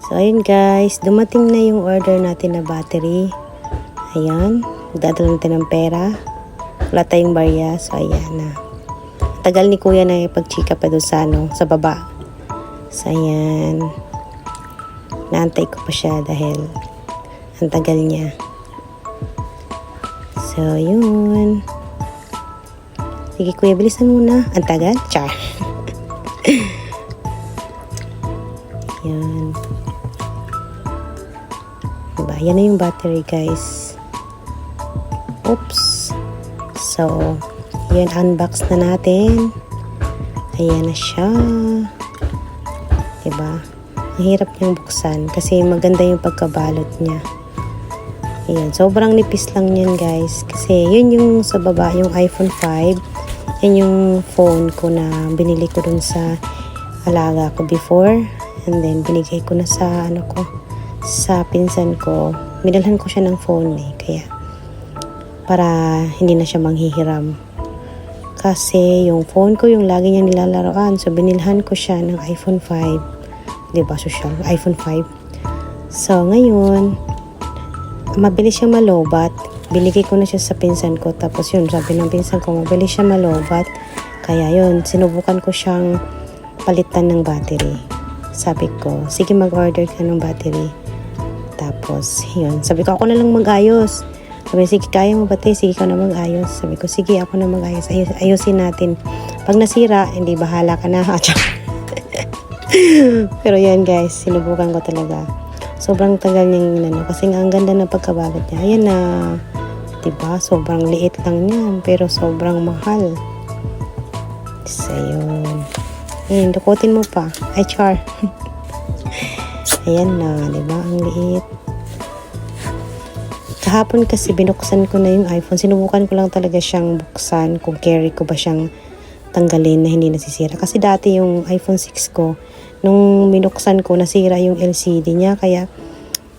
So, ayun guys, dumating na yung order natin na battery. Ayan, dadala natin ng pera. Wala tayong barya, so ayan na. Tagal ni kuya na ipag-chika pa doon sa baba. So, ayan. Naantay ko pa siya dahil ang tagal niya. So, yun. Sige kuya, bilisan muna. Ang tagal? Char. Yan. Diba? Yan na yung battery guys. Oops. So, yan, unbox na natin. Ayan na siya. Diba? Ang hirap niyang buksan kasi maganda yung pagkabalot niya. Ayan, sobrang nipis lang yan guys. Kasi yun yung sa baba, yung iPhone 5. Yan yung phone ko na binili ko dun sa alaga ko before. And then, binigay ko na sa sa pinsan ko. Minalhan ko siya ng phone kaya para hindi na siya manghihiram. Kasi yung phone ko yung lagi niya nilalaroan. So, binilhan ko siya ng iPhone 5. Diba, social? iPhone 5. So, ngayon, mabilis siya malobat. Binigay ko na siya sa pinsan ko. Tapos yun, sabi ng pinsan ko, mabilis siya malobat. Kaya yun, sinubukan ko siyang palitan ng battery. Sabi ko, sige mag-order ka ng battery. Tapos, yun. Sabi ko, ako na lang mag-ayos. Sabi, sige, kaya mo ba tayo? Sige, ikaw na mag-ayos. Sabi ko, sige, ako na mag-ayos. Ayusin natin. Pag nasira, hindi, bahala ka na. Pero yan guys, sinubukan ko talaga. Sobrang tagal niyang kasi nga ang ganda ng pagkabalot niya. Ayan na, diba? Sobrang liit lang yan, pero sobrang mahal. So, yun. Ayan, dukutin mo pa. Ay, char. Ayan na, diba? Ang liit. Kahapon kasi binuksan ko na yung iPhone. Sinubukan ko lang talaga siyang buksan kung carry ko ba siyang tanggalin na hindi nasisira. Kasi dati yung iPhone 6 ko, nung binuksan ko, nasira yung LCD niya. Kaya,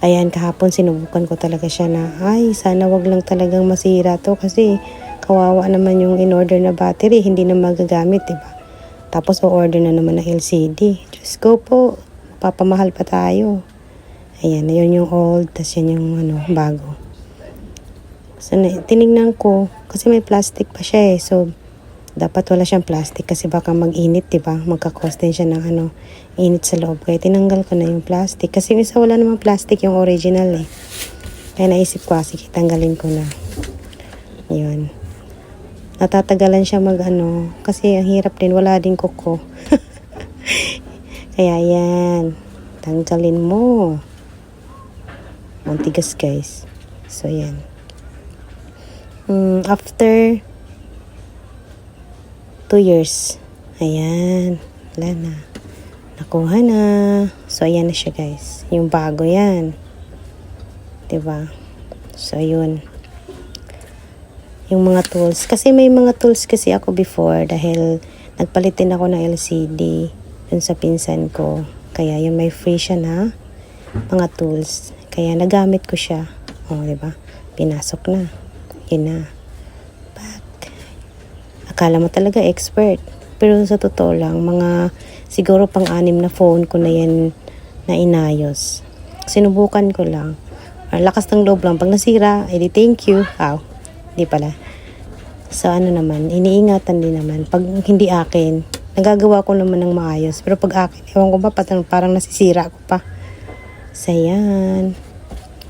ayan, kahapon sinubukan ko talaga siya na, ay, sana wag lang talagang masira to. Kasi, kawawa naman yung in-order na battery. Hindi na magagamit, diba? Tapos, o-order na naman ng LCD. Just go po. Papamahal pa tayo. Ayan, yun yung old. Tapos yun yung bago. So, tinignan ko. Kasi may plastic pa siya So, dapat wala siyang plastic kasi baka mag-init, diba? Magkakos din siya ng init sa loob. Kaya tinanggal ko na yung plastic. Kasi yung isa wala namang plastic yung original Kaya naisip ko, sige, tanggalin ko na. Yun. Natatagalan siya kasi ang hirap din, wala din kuko. Kaya yan, tanggalin mo. Ang tigas guys. So yan. After 2 years. Ayan. Wala na. Nakuha na. So, ayan na siya guys. Yung bago yan. Diba? So, yun. Yung mga tools. Kasi may mga tools kasi ako before dahil nagpalitin ako ng LCD dun sa pinsan ko. Kaya yung may free siya na mga tools. Kaya nagamit ko siya. Diba? Pinasok na. Yun na. Akala mo talaga expert. Pero sa totoo lang, mga siguro pang-6 na phone ko na yan na inayos. Sinubukan ko lang. Lakas ng loob lang. Pag nasira, edi thank you. Di pala. So naman, iniingatan din naman. Pag hindi akin, nagagawa ko naman ng maayos. Pero pag akin, ewan ko ba, parang nasisira ko pa. So yan.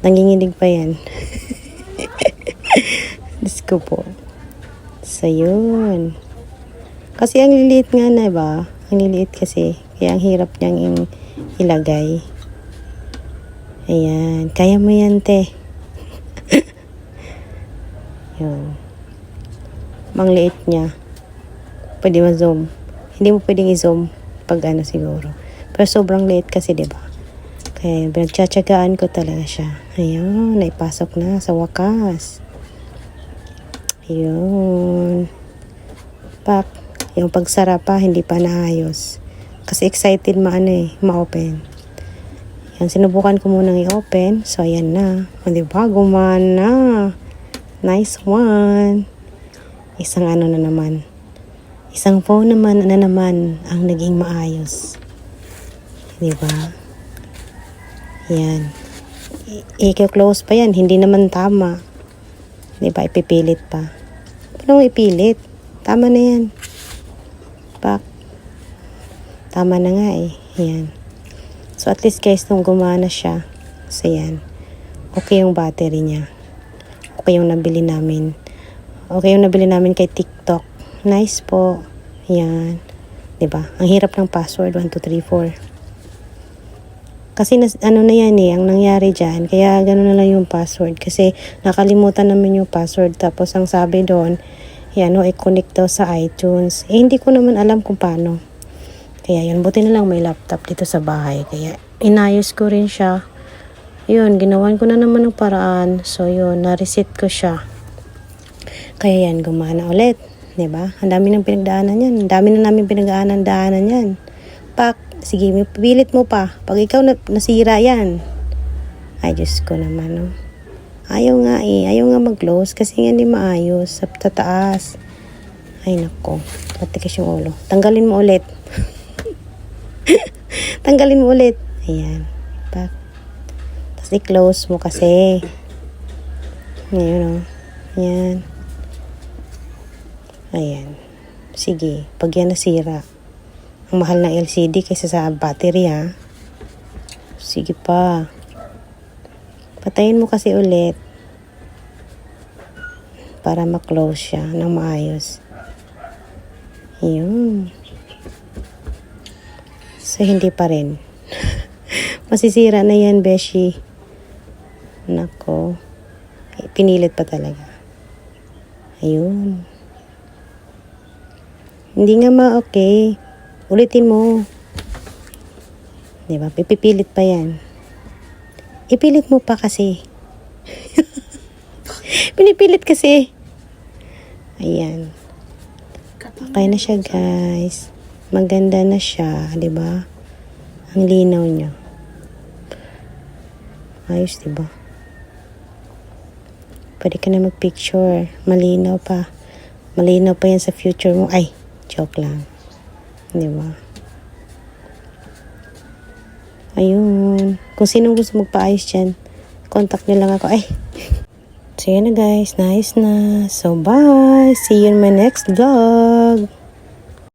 Nanginginig pa yan. Diyos ko po. So, yun. Kasi ang liliit nga na ba? Ang liliit kasi. Kaya ang hirap niyang ilagay. Ayan. Kaya mo yan, te. Yun. Mangliit niya. Pwede ma-zoom. Hindi mo pwedeng i-zoom pag siguro. Pero sobrang liit kasi, diba? Kaya pinagtsatsagaan ko talaga siya. Ayun. Naipasok na sa wakas. Yun. Yung pagsara pa, hindi pa naayos. Kasi excited ma-open. Yan, sinubukan ko munang i-open. So, ayan na. Diba? Gumana. Nice one. Isang na naman. Isang phone naman ang naging maayos. Diba? Yan. I-close pa yan. Hindi naman tama. Diba? Ipipilit pa. Paano mo ipilit? Tama na yan. Pak. Tama na nga eh. Yan. So at least guys, nung gumana siya. So yan. Okay yung battery niya. Okay yung nabili namin. Okay yung nabili namin kay TikTok. Nice po. Yan. Diba? Ang hirap ng password. 1, 2, 3, 4. Kasi ano na yan eh, ang nangyari dyan. Kaya gano'n na lang yung password. Kasi nakalimutan namin yung password. Tapos ang sabi doon, yan o, i-connect daw sa iTunes. Eh, hindi ko naman alam kung paano. Kaya yun, buti na lang may laptop dito sa bahay. Kaya inayos ko rin siya. Yun, ginawan ko na naman ng paraan. So yun, na-reset ko siya. Kaya yan, gumana ulit. Diba? Ang dami ng pinagdaanan yan. Ang dami na namin pinagdaanan yan. Pak, sige, pilit mo pa. Pag ikaw nasira yan. Ay, Diyos ko naman, no? Ayaw nga eh. Ayaw nga mag-close kasi nga hindi maayos. Sa taas. Ay, nako. Matikas yung ulo. Tanggalin mo ulit. Tanggalin mo ulit. Ayan. Pak. Tapos i-close mo kasi. Ngayon, no? Ayan. Ayan. Sige. Pag yan nasira. Ang mahal ng LCD kaysa sa battery, ha. Sige pa. Patayin mo kasi ulit. Para ma-close siya ng maayos. Yun. So, hindi pa rin. Masisira na yan, beshi. Nako. Pinilit pa talaga. Ayun. Hindi nga ma-okay. Ulitin mo. Diba? Pipipilit pa yan. Ipilit mo pa kasi. Pinipilit kasi. Ayan. Okay na siya, guys. Maganda na siya. Diba? Ang linaw niya. Ayos, diba? Pwede ka na mag-picture. Malinaw pa. Malinaw pa yan sa future mo. Ay, joke lang. Diba? Ayun. Kung sinong gusto magpaayos dyan, contact nyo lang ako. Ay. So, yun na guys. Nice na. So, bye. See you in my next vlog.